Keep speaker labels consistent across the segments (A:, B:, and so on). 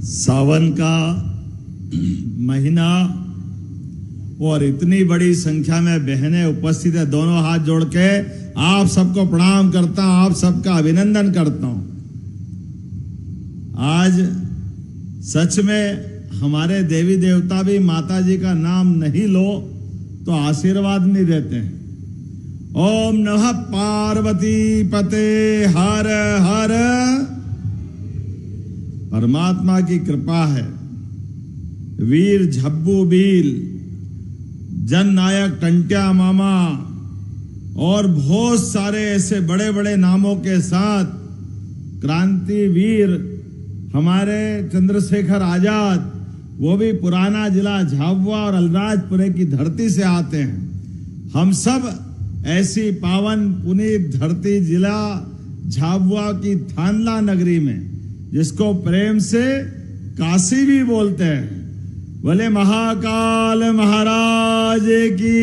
A: सावन का महीना और इतनी बड़ी संख्या में बहनें उपस्थित है। दोनों हाथ जोड़ के आप सबको प्रणाम करता हूं, आप सबका अभिनंदन करता हूं। आज सच में हमारे देवी देवता भी माता जी का नाम नहीं लो तो आशीर्वाद नहीं देते हैं। ओम नमः पार्वती पते हर हर। परमात्मा की कृपा है। वीर झब्बू भील, जन नायक टंट्या मामा और बहुत सारे ऐसे बड़े बड़े नामों के साथ क्रांति वीर हमारे चंद्रशेखर आजाद, वो भी पुराना जिला झाबुआ और अलीराजपुरे की धरती से आते हैं। हम सब ऐसी पावन पुनीत धरती जिला झाबुआ की थानला नगरी में, जिसको प्रेम से काशी भी बोलते हैं, बोले महाकाल महाराज की।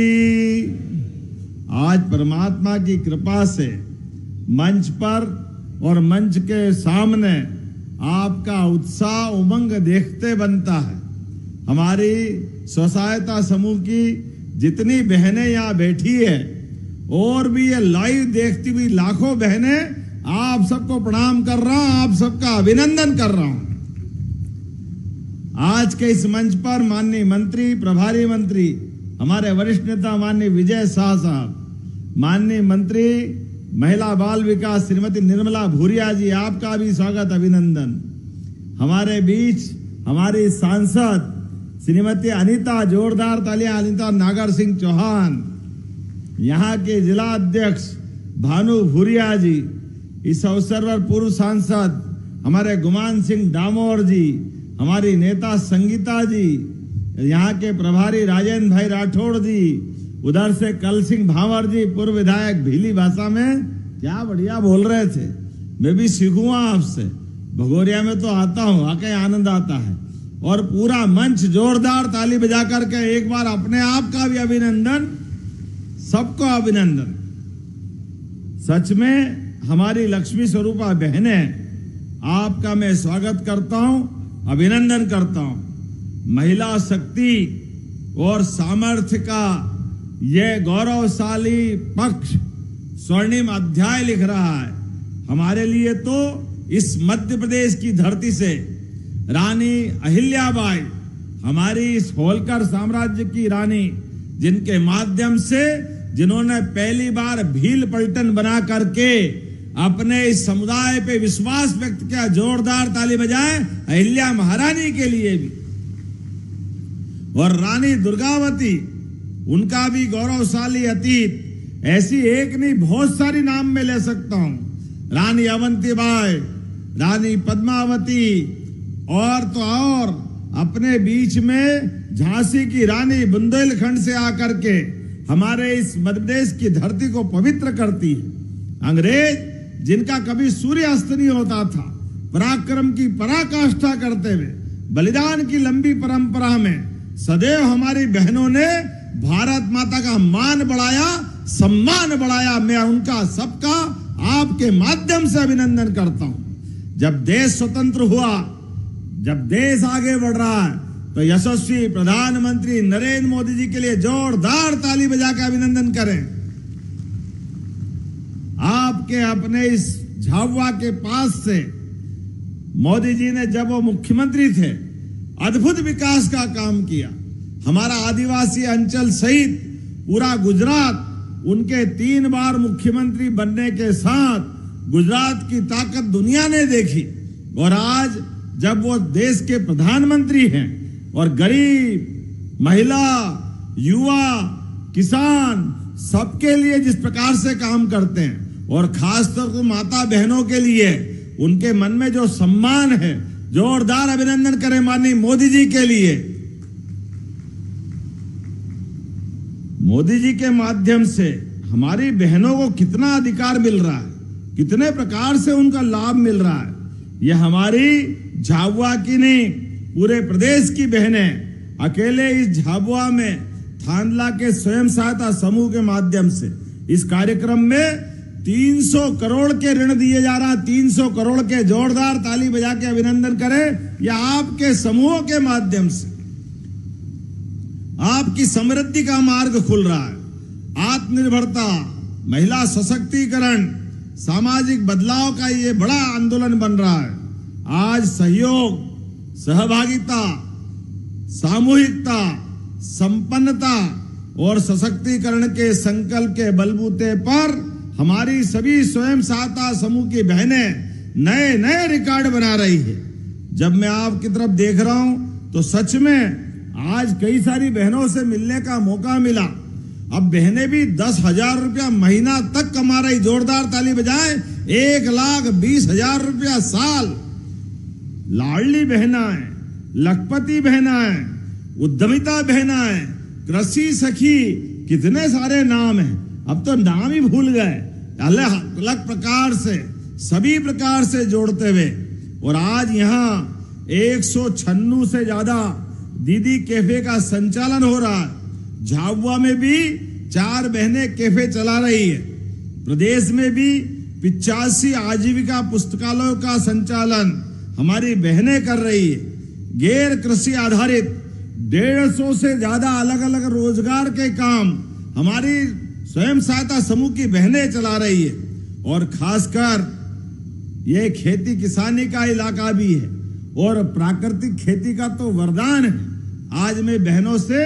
A: आज परमात्मा की कृपा से मंच पर और मंच के सामने आपका उत्साह उमंग देखते बनता है। हमारी स्वसहायता समूह की जितनी बहनें यहाँ बैठी है और भी ये लाइव देखती हुई लाखों बहनें, आप सबको प्रणाम कर रहा हूं, आप सबका अभिनंदन कर रहा हूं। आज के इस मंच पर माननीय मंत्री, प्रभारी मंत्री, हमारे वरिष्ठ नेता माननीय विजय शाह साहब, माननीय मंत्री महिला बाल विकास श्रीमती निर्मला भूरिया जी, आपका भी स्वागत अभिनंदन। हमारे बीच हमारी सांसद श्रीमती अनीता, जोरदार तालियां, अनीता नागर सिंह चौहान, यहाँ के जिला अध्यक्ष भानु भूरिया जी, इस अवसर पर पूर्व सांसद हमारे गुमान सिंह डामोर जी, हमारी नेता संगीता जी, यहाँ के प्रभारी राजेंद्र भाई राठौड़ जी, उधर से कल सिंह भांवर जी, पूर्व विधायक भीली भाषा में क्या बढ़िया बोल रहे थे। मैं भी सीखूंगा आपसे, भगोरिया में तो आता हूं, आके आनंद आता है। और पूरा मंच जोरदार ताली बजा करके एक बार अपने आप का भी अभिनंदन, सबको अभिनंदन। सच में हमारी लक्ष्मी स्वरूपा बहनें, आपका मैं स्वागत करता हूं, अभिनंदन करता हूं। महिला शक्ति और सामर्थ्य का यह गौरवशाली पक्ष स्वर्णिम अध्याय लिख रहा है। हमारे लिए तो इस मध्य प्रदेश की धरती से रानी अहिल्याबाई, हमारी इस होलकर साम्राज्य की रानी, जिनके माध्यम से जिन्होंने पहली बार भील पलटन बना करके अपने इस समुदाय पे विश्वास व्यक्त किया, जोरदार ताली बजाएं अहिल्या महारानी के लिए भी। और रानी दुर्गावती, उनका भी गौरवशाली अतीत, ऐसी एक नहीं बहुत सारी नाम में ले सकता हूं। रानी अवंतीबाई, रानी पद्मावती, और तो और अपने बीच में झांसी की रानी बुंदेलखंड से आकर के हमारे इस मध्य प्रदेश की धरती को पवित्र करती है। अंग्रेज जिनका कभी सूर्यास्त नहीं होता था, पराक्रम की पराकाष्ठा करते हुए बलिदान की लंबी परंपरा में सदैव हमारी बहनों ने भारत माता का मान बढ़ाया, सम्मान बढ़ाया। मैं उनका सबका आपके माध्यम से अभिनंदन करता हूं। जब देश स्वतंत्र हुआ, जब देश आगे बढ़ रहा है, तो यशस्वी प्रधानमंत्री नरेंद्र मोदी जी के लिए जोरदार ताली बजा के अभिनंदन करें। आपके अपने इस झाबुआ के पास से मोदी जी ने, जब वो मुख्यमंत्री थे, अद्भुत विकास का काम किया। हमारा आदिवासी अंचल सहित पूरा गुजरात, उनके 3 बार मुख्यमंत्री बनने के साथ गुजरात की ताकत दुनिया ने देखी। और आज जब वो देश के प्रधानमंत्री हैं और गरीब, महिला, युवा, किसान, सबके लिए जिस प्रकार से काम करते हैं, और खासतौर पर माता बहनों के लिए उनके मन में जो सम्मान है, जोरदार अभिनंदन करें माननीय मोदी जी के लिए। मोदी जी के माध्यम से हमारी बहनों को कितना अधिकार मिल रहा है, कितने प्रकार से उनका लाभ मिल रहा है। यह हमारी झाबुआ की नहीं, पूरे प्रदेश की बहनें अकेले इस झाबुआ में थानला के स्वयं सहायता समूह के माध्यम से इस कार्यक्रम में 300 करोड़ के ऋण दिए जा रहा, 300 करोड़ के, जोरदार ताली बजा के अभिनंदन करें। यह आपके समूहों के माध्यम से आपकी समृद्धि का मार्ग खुल रहा है। आत्मनिर्भरता, महिला सशक्तिकरण, सामाजिक बदलाव का ये बड़ा आंदोलन बन रहा है। आज सहयोग, सहभागिता, सामूहिकता, संपन्नता और सशक्तिकरण के संकल्प के बलबूते पर हमारी सभी स्वयं सहायता समूह की बहनें नए नए रिकॉर्ड बना रही है। जब मैं आपकी तरफ देख रहा हूं तो सच में आज कई सारी बहनों से मिलने का मौका मिला। अब बहनें भी 10,000 रुपया महीना तक कमा रही। जोरदार ताली बजाएं। 1,20,000 रुपया साल। लाडली बहनाएं, लखपति बहनाएं, उद्यमिता बहनाएं, कृषि सखी, कितने सारे नाम हैं, अब तो नाम ही भूल गए। अलग अलग प्रकार से, सभी प्रकार से जोड़ते हुए, और आज यहाँ 196 से ज्यादा दीदी कैफे का संचालन हो रहा है। झाबुआ में भी 4 बहनें कैफे चला रही है। प्रदेश में भी 85 आजीविका पुस्तकालयों का संचालन हमारी बहनें कर रही है। गैर कृषि आधारित 150 से ज्यादा अलग अलग रोजगार के काम हमारी स्वयं सहायता समूह की बहनें चला रही है। और खासकर ये खेती किसानी का इलाका भी है और प्राकृतिक खेती का तो वरदान है। आज मैं बहनों से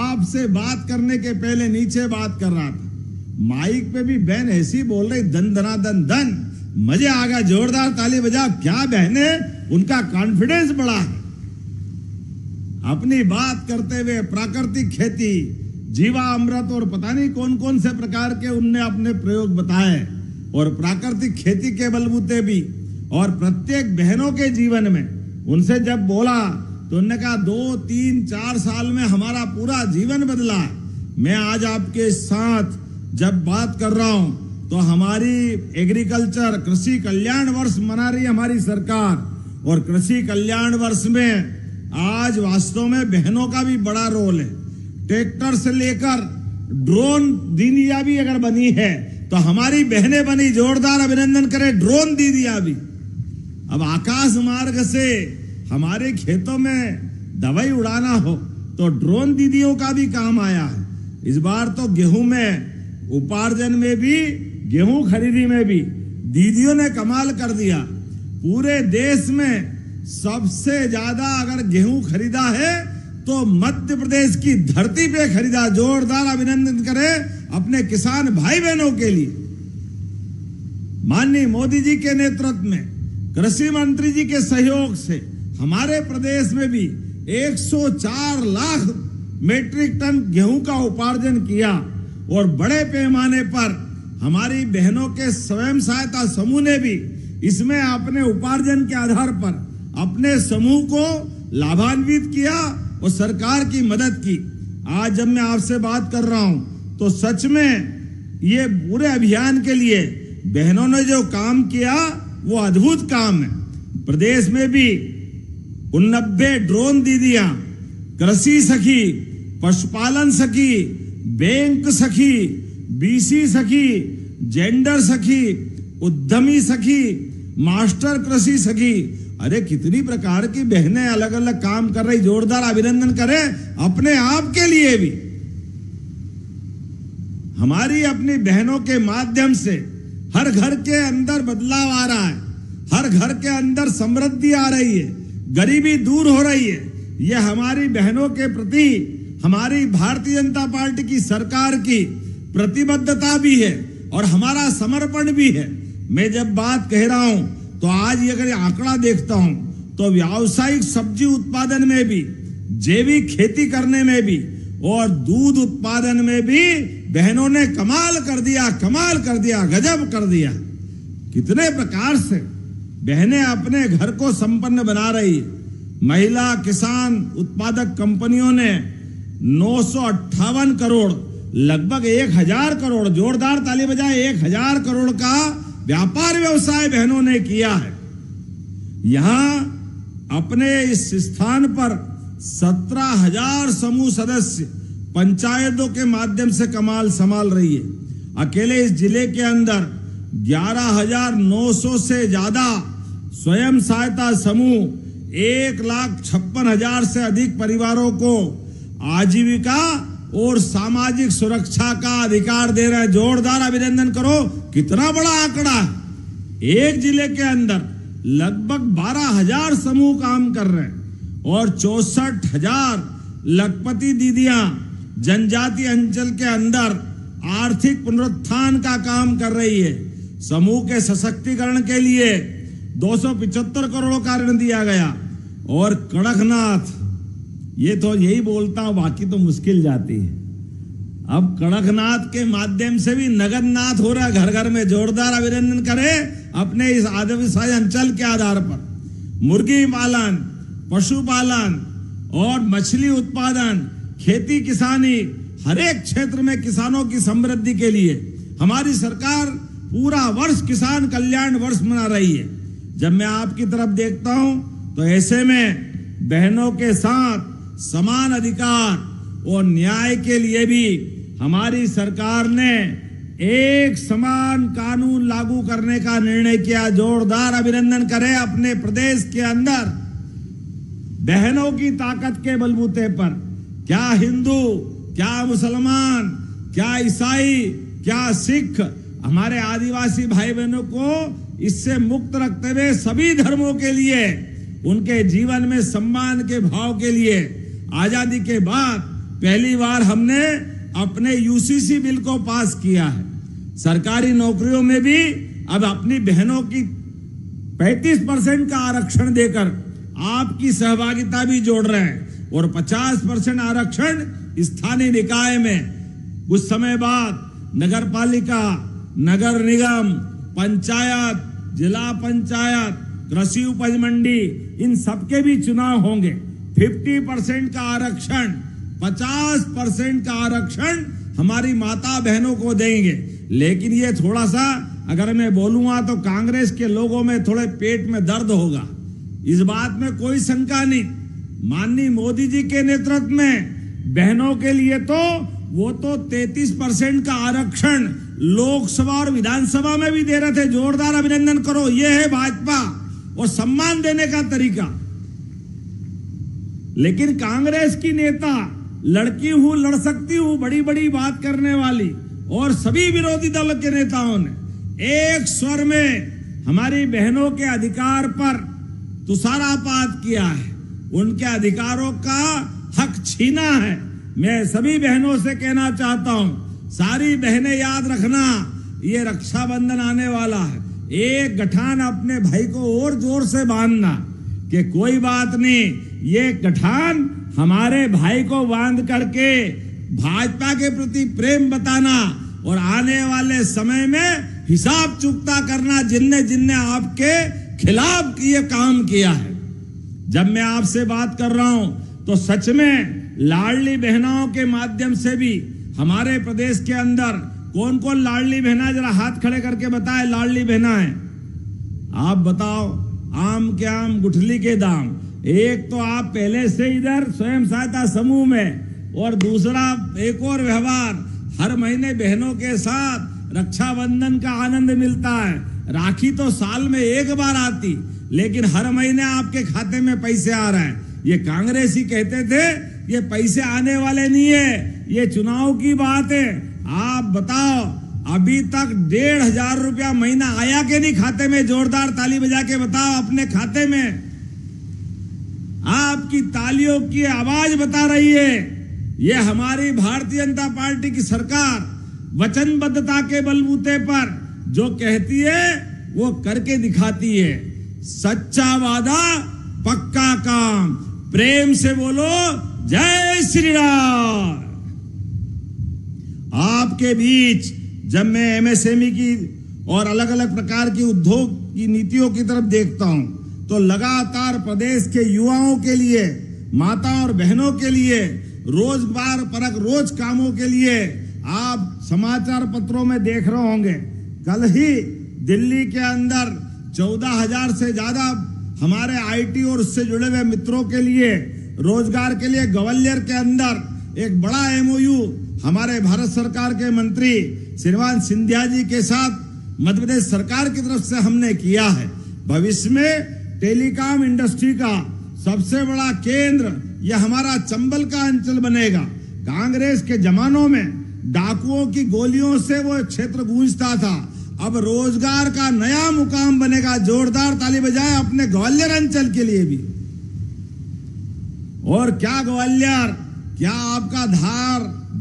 A: आपसे बात करने के पहले नीचे बात कर रहा था, माइक पे भी बहन ऐसी बोल रही, धन धना धन धन, मजे आ गया। जोरदार ताली बजाओ। क्या बहने, उनका कॉन्फिडेंस बढ़ा है। अपनी बात करते हुए प्राकृतिक खेती, जीवा अमृत और पता नहीं कौन कौन से प्रकार के उनने अपने प्रयोग बताए। और प्राकृतिक खेती के बलबूते भी, और प्रत्येक बहनों के जीवन में उनसे जब बोला तो उन्होंने कहा 2, 3, 4 साल में हमारा पूरा जीवन बदला है। मैं आज आपके साथ जब बात कर रहा हूं तो हमारी एग्रीकल्चर कृषि कल्याण वर्ष मना रही है हमारी सरकार। और कृषि कल्याण वर्ष में आज वास्तव में बहनों का भी बड़ा रोल है। ट्रैक्टर से लेकर ड्रोन दीदियां भी अगर बनी है तो हमारी बहनें बनी। जोरदार अभिनंदन करें ड्रोन दीदियां भी। अब आकाश मार्ग से हमारे खेतों में दवाई उड़ाना हो तो ड्रोन दीदियों का भी काम आया है। इस बार तो गेहूं में उपार्जन में भी, गेहूं खरीदी में भी दीदियों ने कमाल कर दिया। पूरे देश में सबसे ज्यादा अगर गेहूं खरीदा है तो मध्य प्रदेश की धरती पे खरीदा। जोरदार अभिनंदन करें अपने किसान भाई बहनों के लिए। माननीय मोदी जी के नेतृत्व में, कृषि मंत्री जी के सहयोग से हमारे प्रदेश में भी 104 लाख मीट्रिक टन गेहूं का उपार्जन किया। और बड़े पैमाने पर हमारी बहनों के स्वयं सहायता समूह ने भी इसमें अपने उपार्जन के आधार पर अपने समूह को लाभान्वित किया और सरकार की मदद की। आज जब मैं आपसे बात कर रहा हूं तो सच में ये पूरे अभियान के लिए बहनों ने जो काम किया वो अद्भुत काम है। प्रदेश में भी 89 ड्रोन दीदियां, कृषि सखी, पशुपालन सखी, बैंक सखी, बीसी सखी, जेंडर सखी, उद्यमी सखी, मास्टर कृषि सखी, अरे कितनी प्रकार की बहनें अलग अलग काम कर रही। जोरदार अभिनंदन करें अपने आप के लिए भी। हमारी अपनी बहनों के माध्यम से हर घर के अंदर बदलाव आ रहा है, हर घर के अंदर समृद्धि आ रही है, गरीबी दूर हो रही है। यह हमारी बहनों के प्रति हमारी भारतीय जनता पार्टी की सरकार की प्रतिबद्धता भी है और हमारा समर्पण भी है। मैं जब बात कह रहा हूं तो आज ये अगर आंकड़ा देखता हूं तो व्यावसायिक सब्जी उत्पादन में भी, जैविक खेती करने में भी और दूध उत्पादन में भी बहनों ने कमाल कर दिया, कमाल कर दिया, गजब कर दिया। कितने प्रकार से बहनें अपने घर को संपन्न बना रही। महिला किसान उत्पादक कंपनियों ने 958 करोड़, लगभग 1000 करोड़, जोरदार ताली बजाए, 1000 करोड़ का व्यापार व्यवसाय बहनों ने किया है। यहां अपने इस स्थान पर 17,000 समूह सदस्य पंचायतों के माध्यम से कमाल संभाल रही है। अकेले इस जिले के अंदर 11,900 से ज्यादा स्वयं सहायता समूह, 1,56,000 से अधिक परिवारों को आजीविका और सामाजिक सुरक्षा का अधिकार दे रहे हैं। जोरदार अभिनंदन करो, कितना बड़ा आंकड़ा है। एक जिले के अंदर लगभग 12,000 समूह काम कर रहे हैं और 64,000 लखपति दीदियां जनजातीय अंचल के अंदर आर्थिक पुनरुत्थान का काम कर रही है। समूह के सशक्तिकरण के लिए 275 करोड़ का ऋण दिया गया। और कड़कनाथ, ये तो यही बोलता हूं, बाकी तो मुश्किल जाती है। अब कड़कनाथ के माध्यम से भी नगदनाथ हो रहा है घर घर में। जोरदार अभिनंदन करें अपने इस आदिवासी अंचल के आधार पर। मुर्गी पालन, पशुपालन और मछली उत्पादन, खेती किसानी, हर एक क्षेत्र में किसानों की समृद्धि के लिए हमारी सरकार पूरा वर्ष किसान कल्याण वर्ष मना रही है। जब मैं आपकी तरफ देखता हूं तो ऐसे में बहनों के साथ समान अधिकार और न्याय के लिए भी हमारी सरकार ने एक समान कानून लागू करने का निर्णय किया। जोरदार अभिनंदन करें अपने प्रदेश के अंदर बहनों की ताकत के बलबूते पर। क्या हिंदू, क्या मुसलमान, क्या ईसाई, क्या सिख, हमारे आदिवासी भाई बहनों को इससे मुक्त रखते हुए सभी धर्मों के लिए उनके जीवन में सम्मान के भाव के लिए आजादी के बाद पहली बार हमने अपने यूसीसी बिल को पास किया है। सरकारी नौकरियों में भी अब अपनी बहनों की 35% का आरक्षण देकर आपकी सहभागिता भी जोड़ रहे हैं और 50% आरक्षण स्थानीय निकाय में। कुछ समय बाद नगर पालिका, नगर निगम, पंचायत, जिला पंचायत, कृषि उपज मंडी, इन सबके भी चुनाव होंगे। 50% का आरक्षण, 50% का आरक्षण हमारी माता बहनों को देंगे। लेकिन ये थोड़ा सा अगर मैं बोलूंगा तो कांग्रेस के लोगों में थोड़े पेट में दर्द होगा, इस बात में कोई शंका नहीं। माननीय मोदी जी के नेतृत्व में बहनों के लिए तो वो तो 33% का आरक्षण लोकसभा और विधानसभा में भी दे रहे थे। जोरदार अभिनंदन करो, ये है भाजपा और सम्मान देने का तरीका। लेकिन कांग्रेस की नेता लड़की हूं, लड़ सकती हूं, बड़ी बड़ी बात करने वाली और सभी विरोधी दल के नेताओं ने एक स्वर में हमारी बहनों के अधिकार पर तुषारापात किया है, उनके अधिकारों का हक छीना है। मैं सभी बहनों से कहना चाहता हूं, सारी बहनें याद रखना, ये रक्षाबंधन आने वाला है। एक गठान अपने भाई को और जोर से बांधना कि कोई बात नहीं, ये गठान हमारे भाई को बांध करके भाजपा के प्रति प्रेम बताना और आने वाले समय में हिसाब चुकता करना जिनने जिनने आपके खिलाफ ये काम किया है। जब मैं आपसे बात कर रहा हूं तो सच में लाडली बहनाओं के माध्यम से भी हमारे प्रदेश के अंदर कौन कौन लाडली बहना, जरा हाथ खड़े करके बताए लाडली बहना है। आप बताओ, आम के आम गुठली के दाम। एक तो आप पहले से इधर स्वयं सहायता समूह में और दूसरा एक और व्यवहार, हर महीने बहनों के साथ रक्षाबंधन का आनंद मिलता है। राखी तो साल में एक बार आती, लेकिन हर महीने आपके खाते में पैसे आ रहे हैं। ये कांग्रेसी कहते थे ये पैसे आने वाले नहीं है, ये चुनाव की बात है। आप बताओ अभी तक 1,500 रुपया महीना आया कि नहीं खाते में? जोरदार ताली बजा के बताओ अपने खाते में। आपकी तालियों की आवाज बता रही है ये हमारी भारतीय जनता पार्टी की सरकार वचनबद्धता के बलबूते पर जो कहती है वो करके दिखाती है। सच्चा वादा, पक्का काम। प्रेम से बोलो जय श्री राम। आपके बीच जब मैं एमएसएमई की और अलग अलग प्रकार की उद्योग की नीतियों की तरफ देखता हूं तो लगातार प्रदेश के युवाओं के लिए, माता और बहनों के लिए रोजगार परक रोज कामों के लिए आप समाचार पत्रों में देख रहे होंगे। कल ही दिल्ली के अंदर 14,000 से ज्यादा हमारे आईटी और उससे जुड़े हुए मित्रों के लिए रोजगार के लिए ग्वालियर के अंदर एक बड़ा एमओयू हमारे भारत सरकार के मंत्री श्रीमान सिंधिया जी के साथ मध्य प्रदेश सरकार की तरफ से हमने किया है। भविष्य में टेलीकॉम इंडस्ट्री का सबसे बड़ा केंद्र यह हमारा चंबल का अंचल बनेगा। कांग्रेस के जमानों में डाकुओं की गोलियों से वो क्षेत्र गूंजता था, अब रोजगार का नया मुकाम बनेगा। जोरदार ताली बजाएं अपने ग्वालियर अंचल के लिए भी। और क्या ग्वालियर, क्या आपका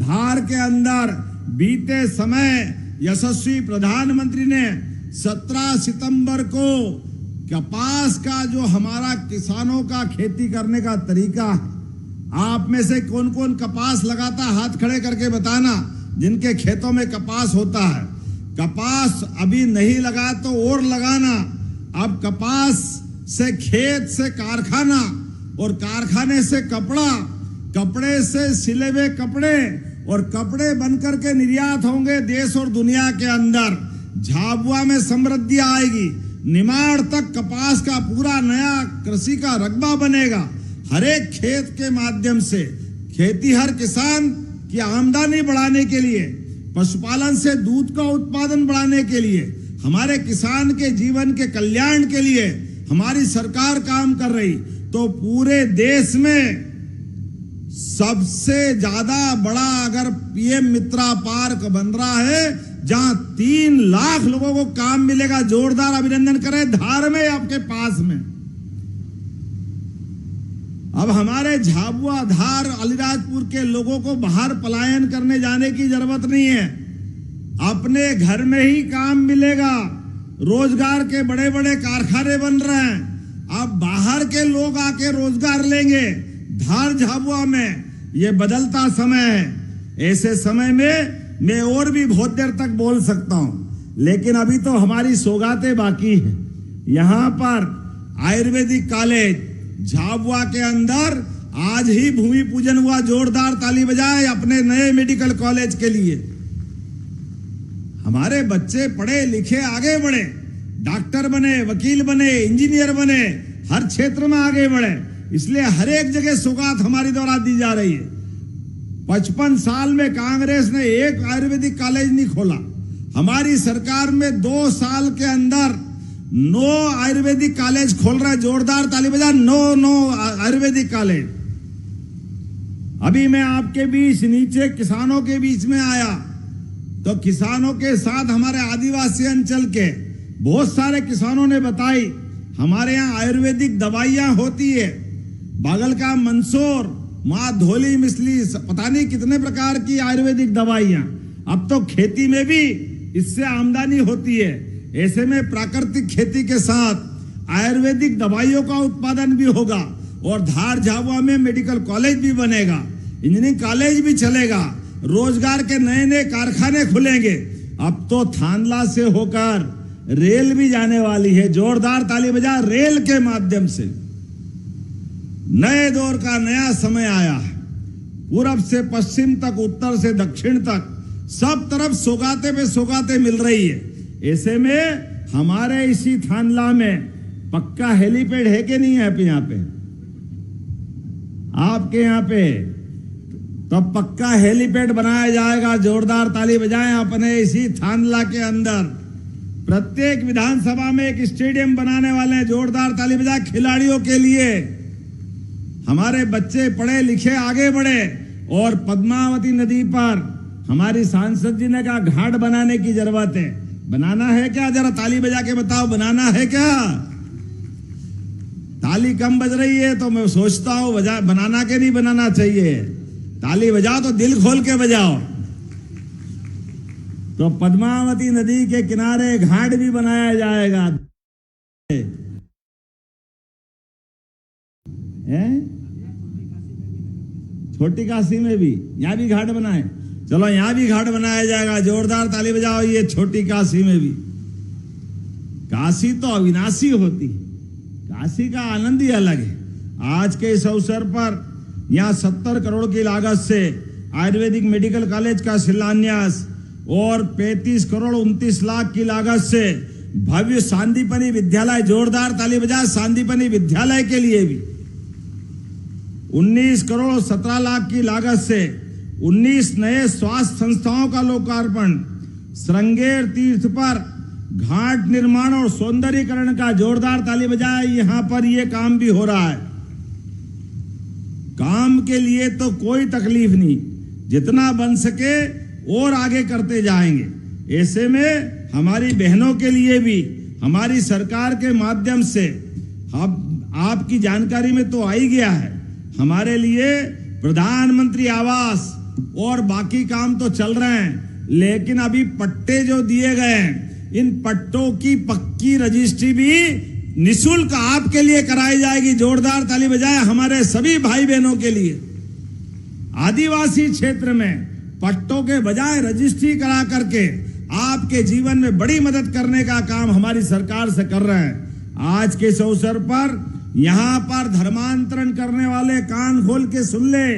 A: धार के अंदर बीते समय यशस्वी प्रधानमंत्री ने 17 सितंबर को कपास का जो हमारा किसानों का खेती करने का तरीका है, आप में से कौन कौन कपास लगाता, हाथ खड़े करके बताना जिनके खेतों में कपास होता है। कपास अभी नहीं लगा तो और लगाना। अब कपास से खेत से कारखाना और कारखाने से कपड़ा, कपड़े से सिले हुए कपड़े और कपड़े बनकर के निर्यात होंगे देश और दुनिया के अंदर। झाबुआ में समृद्धि आएगी, निमाड़ तक कपास का पूरा नया कृषि का रकबा बनेगा। हर एक खेत के माध्यम से खेतीहर किसान की आमदनी बढ़ाने के लिए, पशुपालन से दूध का उत्पादन बढ़ाने के लिए, हमारे किसान के जीवन के कल्याण के लिए हमारी सरकार काम कर रही। तो पूरे देश में सबसे ज्यादा बड़ा अगर पीएम मित्रा पार्क बन रहा है जहां 3 लाख लोगों को काम मिलेगा। जोरदार अभिनंदन करें धार में, आपके पास में। अब हमारे झाबुआ, धार, अलीराजपुर के लोगों को बाहर पलायन करने जाने की जरूरत नहीं है, अपने घर में ही काम मिलेगा। रोजगार के बड़े बड़े कारखाने बन रहे हैं, अब बाहर के लोग आके रोजगार लेंगे। धार झाबुआ में ये बदलता समय है। ऐसे समय में मैं और भी बहुत देर तक बोल सकता हूं, लेकिन अभी तो हमारी सौगातें बाकी है। यहां पर आयुर्वेदिक कॉलेज झाबुआ के अंदर आज ही भूमि पूजन हुआ। जोरदार ताली बजाएं अपने नए मेडिकल कॉलेज के लिए। हमारे बच्चे पढ़े लिखे आगे बढ़े, डॉक्टर बने, वकील बने, इंजीनियर बने, हर क्षेत्र में आगे बढ़े। इसलिए हर एक जगह सौगात हमारी द्वारा दी जा रही है। 55 साल में कांग्रेस ने एक आयुर्वेदिक कॉलेज नहीं खोला। हमारी सरकार में 2 साल के अंदर 9 आयुर्वेदिक कॉलेज खोल रहा है। जोरदार ताली बजा, 9 आयुर्वेदिक कॉलेज। अभी मैं आपके बीच नीचे किसानों के बीच में आया तो किसानों के साथ हमारे आदिवासी अंचल के बहुत सारे किसानों ने बताई हमारे यहाँ आयुर्वेदिक दवाइयां होती है। बागल का मंदसौर, माँ धोली मिसली, पता नहीं कितने प्रकार की आयुर्वेदिक दवाइयां। अब तो खेती में भी इससे आमदनी होती है। ऐसे में प्राकृतिक खेती के साथ आयुर्वेदिक दवाइयों का उत्पादन भी होगा और धार झाबुआ में मेडिकल कॉलेज भी बनेगा, इंजीनियरिंग कॉलेज भी चलेगा, रोजगार के नए नए कारखाने खुलेंगे। अब तो थानला से होकर रेल भी जाने वाली है। जोरदार ताली बजा, रेल के माध्यम से नए दौर का नया समय आया है। पूरब से पश्चिम तक, उत्तर से दक्षिण तक, सब तरफ सौगातें पे सौगातें मिल रही है। ऐसे में हमारे इसी थानला में पक्का हेलीपैड है कि नहीं है? यहाँ पे आपके यहाँ पे तो पक्का हेलीपैड बनाया जाएगा। जोरदार ताली बजाएं अपने इसी थानला के अंदर। प्रत्येक विधानसभा में एक स्टेडियम बनाने वाले हैं। जोरदार ताली बजाएं खिलाड़ियों के लिए। हमारे बच्चे पढ़े लिखे आगे बढ़े। और पद्मावती नदी पर हमारी सांसद जी ने कहा घाट बनाने की जरूरत है। बनाना है क्या? जरा ताली बजा के बताओ, बनाना है क्या? ताली कम बज रही है तो मैं सोचता हूं बनाना के नहीं बनाना चाहिए। ताली बजाओ तो दिल खोल के बजाओ। तो पद्मावती नदी के किनारे घाट भी बनाया जाएगा। छोटी काशी में भी, यहां भी घाट बनाए। चलो यहां भी घाट बनाया जाएगा। जोरदार ताली बजाओ ये छोटी काशी में भी। काशी तो अविनाशी होती है, काशी का आनंद ही अलग है। आज के इस अवसर पर यहाँ 70 करोड़ की लागत से आयुर्वेदिक मेडिकल कॉलेज का शिलान्यास और 35 करोड़ 29 लाख की लागत से भव्य सांदीपनी विद्यालय। जोरदार ताली बजाए सांदीपनी विद्यालय के लिए भी। 19 करोड़ 17 लाख की लागत से 19 नए स्वास्थ्य संस्थाओं का लोकार्पण। श्रृंगेर तीर्थ पर घाट निर्माण और सौंदर्यीकरण का जोरदार ताली बजाए। यहां पर ये काम भी हो रहा है। काम के लिए तो कोई तकलीफ नहीं, जितना बन सके और आगे करते जाएंगे। ऐसे में हमारी बहनों के लिए भी हमारी सरकार के माध्यम से आपकी जानकारी में तो आ ही गया है, हमारे लिए प्रधानमंत्री आवास और बाकी काम तो चल रहे हैं, लेकिन अभी पट्टे जो दिए गए हैं, इन पट्टों की पक्की रजिस्ट्री भी निशुल्क आपके लिए कराई जाएगी। जोरदार ताली बजाए हमारे सभी भाई बहनों के लिए। आदिवासी क्षेत्र में पट्टों के बजाय रजिस्ट्री करा करके आपके जीवन में बड़ी मदद करने का काम हमारी सरकार से कर रहे हैं। आज के इस अवसर पर यहां पर धर्मांतरण करने वाले कान खोल के सुन ले,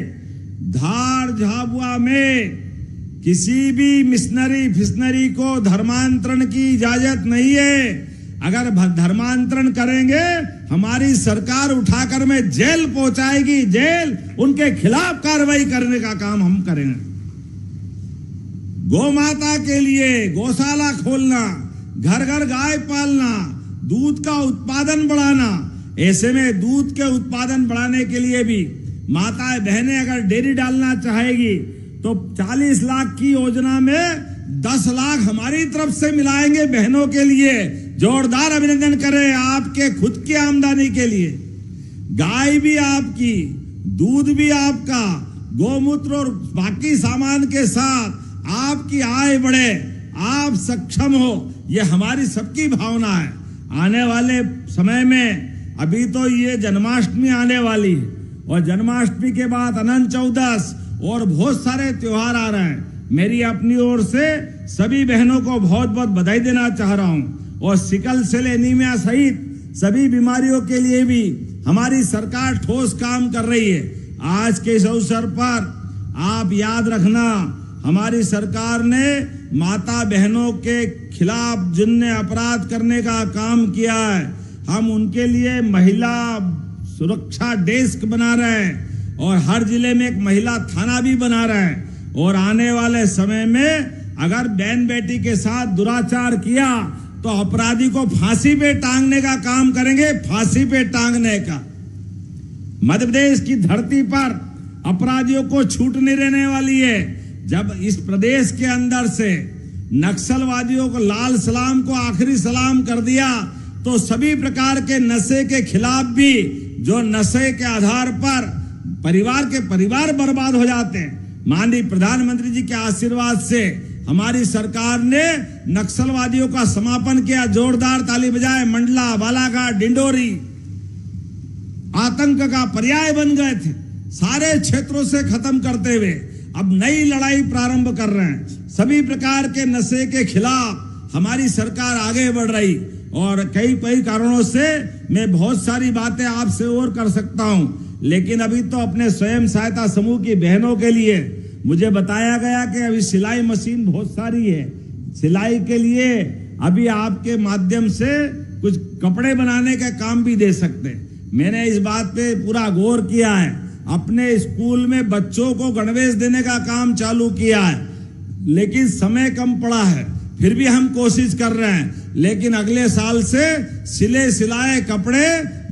A: धार झाबुआ में किसी भी मिशनरी फिशनरी को धर्मांतरण की इजाजत नहीं है। अगर धर्मांतरण करेंगे हमारी सरकार उठाकर में जेल पहुंचाएगी, जेल, उनके खिलाफ कार्रवाई करने का काम हम करेंगे। गौ माता के लिए गौशाला खोलना, घर घर गाय पालना, दूध का उत्पादन बढ़ाना। ऐसे में दूध के उत्पादन बढ़ाने के लिए भी माताएं बहनें अगर डेयरी डालना चाहेगी तो 40 लाख की योजना में 10 लाख हमारी तरफ से मिलाएंगे बहनों के लिए। जोरदार अभिनंदन करें आपके खुद की आमदनी के लिए। गाय भी आपकी, दूध भी आपका, गोमूत्र और बाकी सामान के साथ आपकी आय बढ़े, आप सक्षम हो, ये हमारी सबकी भावना है। आने वाले समय में अभी तो ये जन्माष्टमी आने वाली है और जन्माष्टमी के बाद अनंत चौदस और बहुत सारे त्योहार आ रहे हैं। मेरी अपनी ओर से सभी बहनों को बहुत बहुत बधाई देना चाह रहा हूं और सिकल सेल एनीमिया सहित सभी बीमारियों के लिए भी हमारी सरकार ठोस काम कर रही है। आज के इस अवसर पर आप याद रखना, हमारी सरकार ने माता बहनों के खिलाफ जिनने अपराध करने का काम किया है, हम उनके लिए महिला सुरक्षा डेस्क बना रहे हैं और हर जिले में एक महिला थाना भी बना रहे हैं। और आने वाले समय में अगर बहन बेटी के साथ दुराचार किया तो अपराधी को फांसी पे टांगने का काम करेंगे, फांसी पे टांगने का। मध्य प्रदेश की धरती पर अपराधियों को छूट नहीं रहने वाली है। जब इस प्रदेश के अंदर से नक्सलवादियों को लाल सलाम को आखिरी सलाम कर दिया तो सभी प्रकार के नशे के खिलाफ भी, जो नशे के आधार पर परिवार बर्बाद हो जाते हैं, माननीय प्रधानमंत्री जी के आशीर्वाद से हमारी सरकार ने नक्सलवादियों का समापन किया। जोरदार ताली बजाए। मंडला, बालाघाट, डिंडोरी आतंक का पर्याय बन गए थे, सारे क्षेत्रों से खत्म करते हुए अब नई लड़ाई प्रारंभ कर रहे हैं। सभी प्रकार के नशे के खिलाफ हमारी सरकार आगे बढ़ रही और कई कारणों से मैं बहुत सारी बातें आपसे और कर सकता हूं, लेकिन अभी तो अपने स्वयं सहायता समूह की बहनों के लिए मुझे बताया गया कि अभी सिलाई मशीन बहुत सारी है। सिलाई के लिए अभी आपके माध्यम से कुछ कपड़े बनाने का काम भी दे सकते हैं। मैंने इस बात पे पूरा गौर किया है। अपने स्कूल में बच्चों को गणवेश देने का काम चालू किया है, लेकिन समय कम पड़ा है, फिर भी हम कोशिश कर रहे हैं। लेकिन अगले साल से सिले सिलाए कपड़े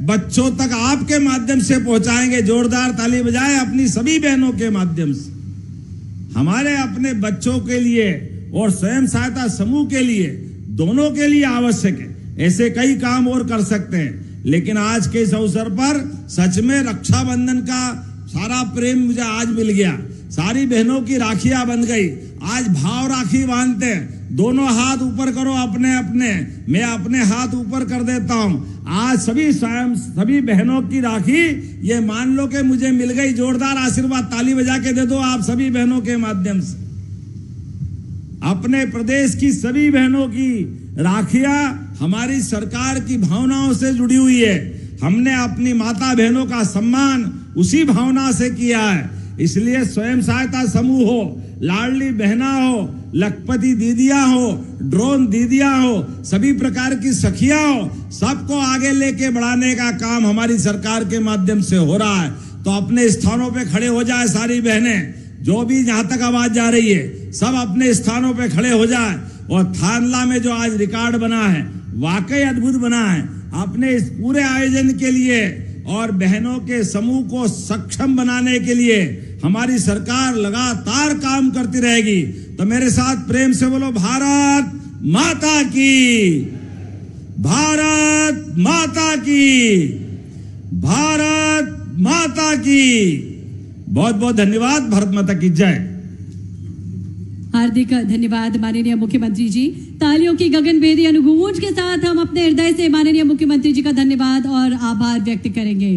A: बच्चों तक आपके माध्यम से पहुंचाएंगे। जोरदार ताली बजाए अपनी सभी बहनों के माध्यम से। हमारे अपने बच्चों के लिए और स्वयं सहायता समूह के लिए, दोनों के लिए आवश्यक है। ऐसे कई काम और कर सकते हैं, लेकिन आज के इस अवसर पर सच में रक्षाबंधन का सारा प्रेम मुझे आज मिल गया। सारी बहनों की राखियां बन गई। आज भाव राखी बांधते हैं, दोनों हाथ ऊपर करो अपने अपने, मैं अपने हाथ ऊपर कर देता हूं। आज सभी बहनों की राखी ये मान लो कि मुझे मिल गई। जोरदार आशीर्वाद ताली बजा के दे दो आप सभी बहनों के माध्यम से। अपने प्रदेश की सभी बहनों की राखियां हमारी सरकार की भावनाओं से जुड़ी हुई है। हमने अपनी माता बहनों का सम्मान उसी भावना से किया है। इसलिए स्वयं सहायता समूह हो, लाडली बहना हो, लखपति दीदियां हो, ड्रोन दीदियां हो, सभी प्रकार की सखियां हो, सबको आगे लेके बढ़ाने का काम हमारी सरकार के माध्यम से हो रहा है। तो अपने स्थानों पे खड़े हो जाए सारी बहनें, जो भी जहां तक आवाज जा रही है सब अपने स्थानों पे खड़े हो जाए और थानला में जो आज रिकॉर्ड बना है वाकई अद्भुत बना है। अपने इस पूरे आयोजन के लिए और बहनों के समूह को सक्षम बनाने के लिए हमारी सरकार लगातार काम करती रहेगी। तो मेरे साथ प्रेम से बोलो भारत माता की, भारत माता की, भारत माता की। बहुत बहुत धन्यवाद। भारत माता की जय।
B: हार्दिक धन्यवाद माननीय मुख्यमंत्री जी। तालियों की गगनभेदी अनुगूंज के साथ हम अपने हृदय से माननीय मुख्यमंत्री जी का धन्यवाद और आभार व्यक्त करेंगे।